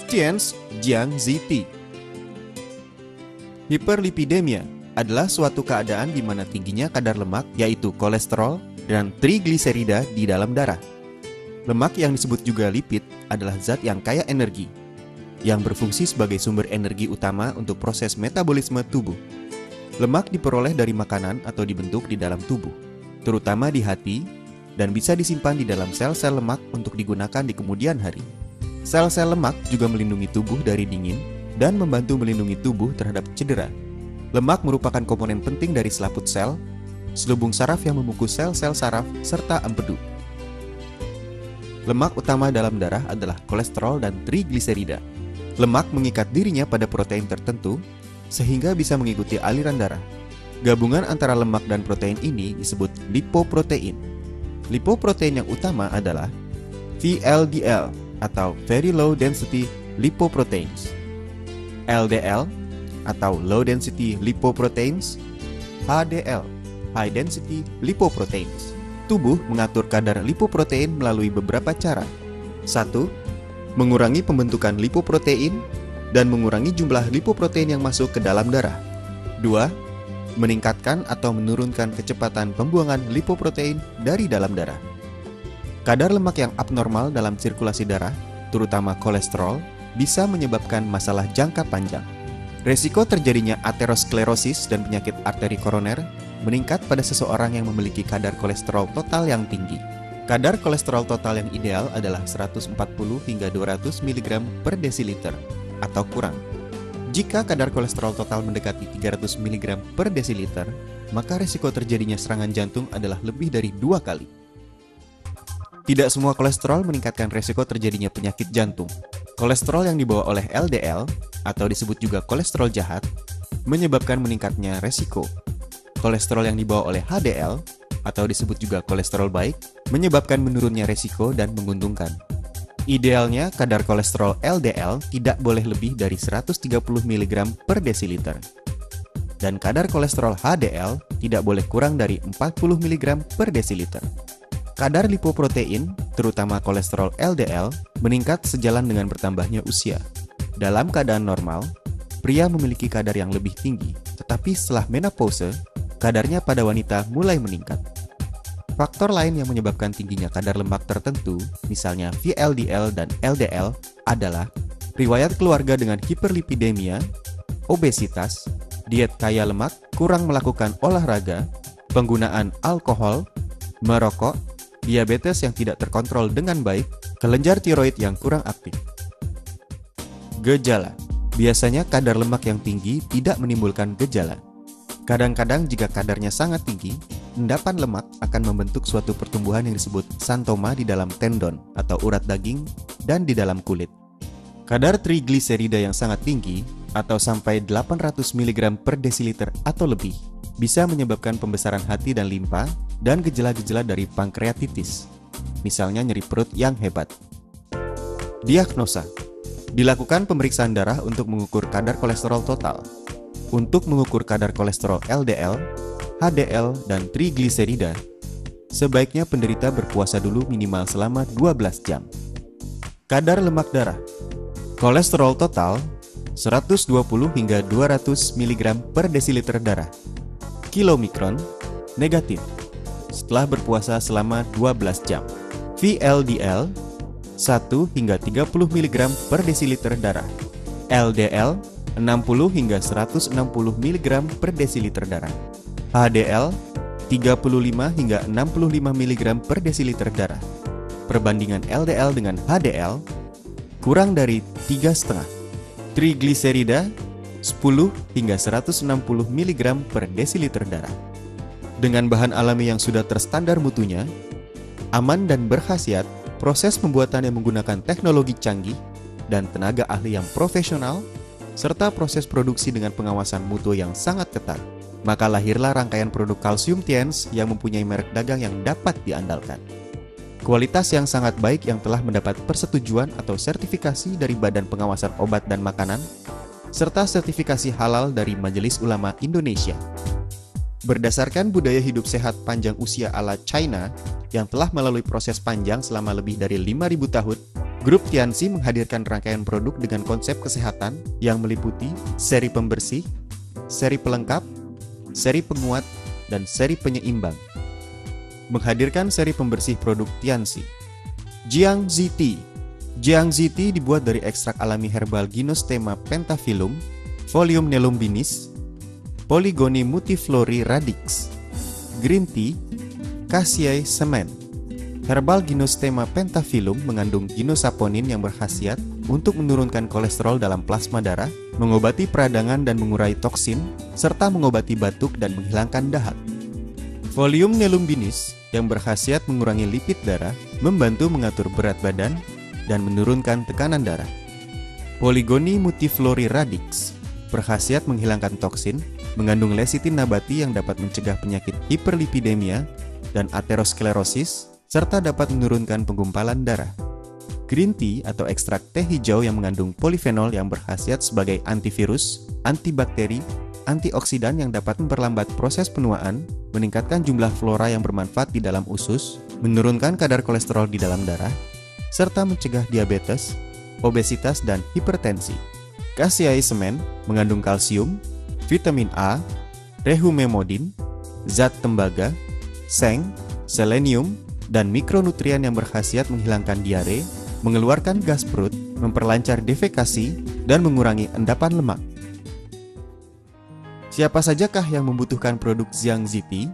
Tian's Jiang Ziti. Hiperlipidemia adalah suatu keadaan di mana tingginya kadar lemak, yaitu kolesterol dan trigliserida di dalam darah. Lemak yang disebut juga lipid adalah zat yang kaya energi, yang berfungsi sebagai sumber energi utama untuk proses metabolisme tubuh. Lemak diperoleh dari makanan atau dibentuk di dalam tubuh, terutama di hati, dan bisa disimpan di dalam sel-sel lemak untuk digunakan di kemudian hari. Sel-sel lemak juga melindungi tubuh dari dingin dan membantu melindungi tubuh terhadap cedera. Lemak merupakan komponen penting dari selaput sel, selubung saraf yang membungkus sel-sel saraf, serta empedu. Lemak utama dalam darah adalah kolesterol dan trigliserida. Lemak mengikat dirinya pada protein tertentu, sehingga bisa mengikuti aliran darah. Gabungan antara lemak dan protein ini disebut lipoprotein. Lipoprotein yang utama adalah VLDL atau Very Low Density Lipoproteins, LDL atau Low Density Lipoproteins, HDL, High Density Lipoproteins. Tubuh mengatur kadar lipoprotein melalui beberapa cara. 1. Mengurangi pembentukan lipoprotein dan mengurangi jumlah lipoprotein yang masuk ke dalam darah. 2. Meningkatkan atau menurunkan kecepatan pembuangan lipoprotein dari dalam darah. Kadar lemak yang abnormal dalam sirkulasi darah, terutama kolesterol, bisa menyebabkan masalah jangka panjang. Resiko terjadinya aterosklerosis dan penyakit arteri koroner meningkat pada seseorang yang memiliki kadar kolesterol total yang tinggi. Kadar kolesterol total yang ideal adalah 140 hingga 200 mg per desiliter atau kurang. Jika kadar kolesterol total mendekati 300 mg per desiliter, maka risiko terjadinya serangan jantung adalah lebih dari 2 kali. Tidak semua kolesterol meningkatkan risiko terjadinya penyakit jantung. Kolesterol yang dibawa oleh LDL, atau disebut juga kolesterol jahat, menyebabkan meningkatnya risiko. Kolesterol yang dibawa oleh HDL, atau disebut juga kolesterol baik, menyebabkan menurunnya risiko dan menguntungkan. Idealnya, kadar kolesterol LDL tidak boleh lebih dari 130 mg per desiliter. Dan kadar kolesterol HDL tidak boleh kurang dari 40 mg per desiliter. Kadar lipoprotein, terutama kolesterol LDL, meningkat sejalan dengan bertambahnya usia. Dalam keadaan normal, pria memiliki kadar yang lebih tinggi, tetapi setelah menopause, kadarnya pada wanita mulai meningkat. Faktor lain yang menyebabkan tingginya kadar lemak tertentu, misalnya VLDL dan LDL, adalah riwayat keluarga dengan hiperlipidemia, obesitas, diet kaya lemak, kurang melakukan olahraga, penggunaan alkohol, merokok, diabetes yang tidak terkontrol dengan baik, kelenjar tiroid yang kurang aktif. Gejala. Biasanya kadar lemak yang tinggi tidak menimbulkan gejala. Kadang-kadang jika kadarnya sangat tinggi, endapan lemak akan membentuk suatu pertumbuhan yang disebut santoma di dalam tendon atau urat daging dan di dalam kulit. Kadar trigliserida yang sangat tinggi atau sampai 800 mg per desiliter atau lebih bisa menyebabkan pembesaran hati dan limpa dan gejala-gejala dari pankreatitis, misalnya nyeri perut yang hebat. Diagnosa. Dilakukan pemeriksaan darah untuk mengukur kadar kolesterol total. Untuk mengukur kadar kolesterol LDL, HDL, dan trigliserida, sebaiknya penderita berpuasa dulu minimal selama 12 jam. Kadar lemak darah. Kolesterol total 120 hingga 200 mg per desiliter darah. Kilomikron, negatif. Setelah berpuasa selama 12 jam. VLDL 1 hingga 30 mg per desiliter darah. LDL 60 hingga 160 mg per desiliter darah. HDL 35 hingga 65 mg per desiliter darah. Perbandingan LDL dengan HDL kurang dari 3,5. Trigliserida 10 hingga 160 mg per desiliter darah. Dengan bahan alami yang sudah terstandar mutunya, aman dan berkhasiat, proses pembuatan yang menggunakan teknologi canggih dan tenaga ahli yang profesional, serta proses produksi dengan pengawasan mutu yang sangat ketat, maka lahirlah rangkaian produk kalsium Tiens yang mempunyai merek dagang yang dapat diandalkan. Kualitas yang sangat baik yang telah mendapat persetujuan atau sertifikasi dari Badan Pengawasan Obat dan Makanan, serta sertifikasi halal dari Majelis Ulama Indonesia. Berdasarkan budaya hidup sehat panjang usia ala China yang telah melalui proses panjang selama lebih dari 5.000 tahun, Grup Tianxi menghadirkan rangkaian produk dengan konsep kesehatan yang meliputi seri pembersih, seri pelengkap, seri penguat, dan seri penyeimbang. Menghadirkan seri pembersih produk Tianxi. Jiangxi Tea. Jiangxi Tea dibuat dari ekstrak alami herbal Ginosterma pentaphyllum, Folium nelumbinis, Polygonia multiflori radix, green tea, Cassia semen. Herbal Ginosterma pentaphyllum mengandung ginosaponin yang berkhasiat untuk menurunkan kolesterol dalam plasma darah, mengobati peradangan dan mengurai toksin, serta mengobati batuk dan menghilangkan dahak. Folium nelumbinis yang berkhasiat mengurangi lipid darah, membantu mengatur berat badan, dan menurunkan tekanan darah. Polygonia multiflori radix berkhasiat menghilangkan toksin, mengandung lecitin nabati yang dapat mencegah penyakit hiperlipidemia dan aterosklerosis, serta dapat menurunkan penggumpalan darah. Green tea atau ekstrak teh hijau yang mengandung polifenol yang berkhasiat sebagai antivirus, antibakteri, antioksidan yang dapat memperlambat proses penuaan, meningkatkan jumlah flora yang bermanfaat di dalam usus, menurunkan kadar kolesterol di dalam darah, serta mencegah diabetes, obesitas, dan hipertensi. Cassia semen mengandung kalsium, vitamin A, rehumemodin, zat tembaga, seng, selenium, dan mikronutrien yang berkhasiat menghilangkan diare, mengeluarkan gas perut, memperlancar defekasi, dan mengurangi endapan lemak. Siapa sajakah yang membutuhkan produk Jiangxi Tea?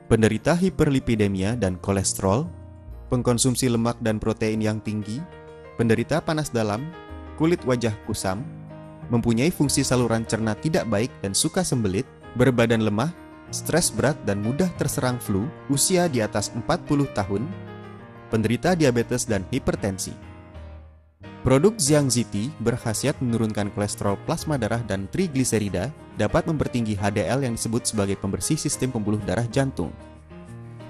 Penderita hiperlipidemia dan kolesterol, pengkonsumsi lemak dan protein yang tinggi, penderita panas dalam, kulit wajah kusam, mempunyai fungsi saluran cerna tidak baik dan suka sembelit, berbadan lemah, stres berat dan mudah terserang flu, usia di atas 40 tahun, penderita diabetes dan hipertensi. Produk Jiangxi Tea berkhasiat menurunkan kolesterol plasma darah dan trigliserida, dapat mempertinggi HDL yang disebut sebagai pembersih sistem pembuluh darah jantung.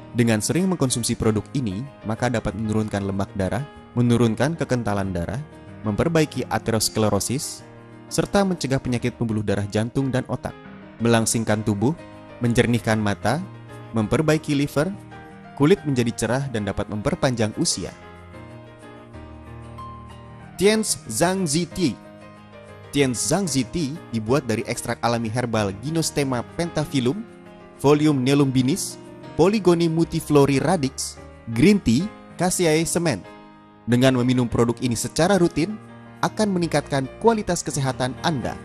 Dengan sering mengkonsumsi produk ini, maka dapat menurunkan lemak darah, menurunkan kekentalan darah, memperbaiki aterosklerosis, serta mencegah penyakit pembuluh darah jantung dan otak, melangsingkan tubuh, menjernihkan mata, memperbaiki liver, kulit menjadi cerah dan dapat memperpanjang usia. Tianxi Tea. Tianxi Tea dibuat dari ekstrak alami herbal Ginosterma pentaphyllum, Folium nelumbinis, Polygonia multiflori radix, green tea, Cassia semen. Dengan meminum produk ini secara rutin, akan meningkatkan kualitas kesehatan Anda.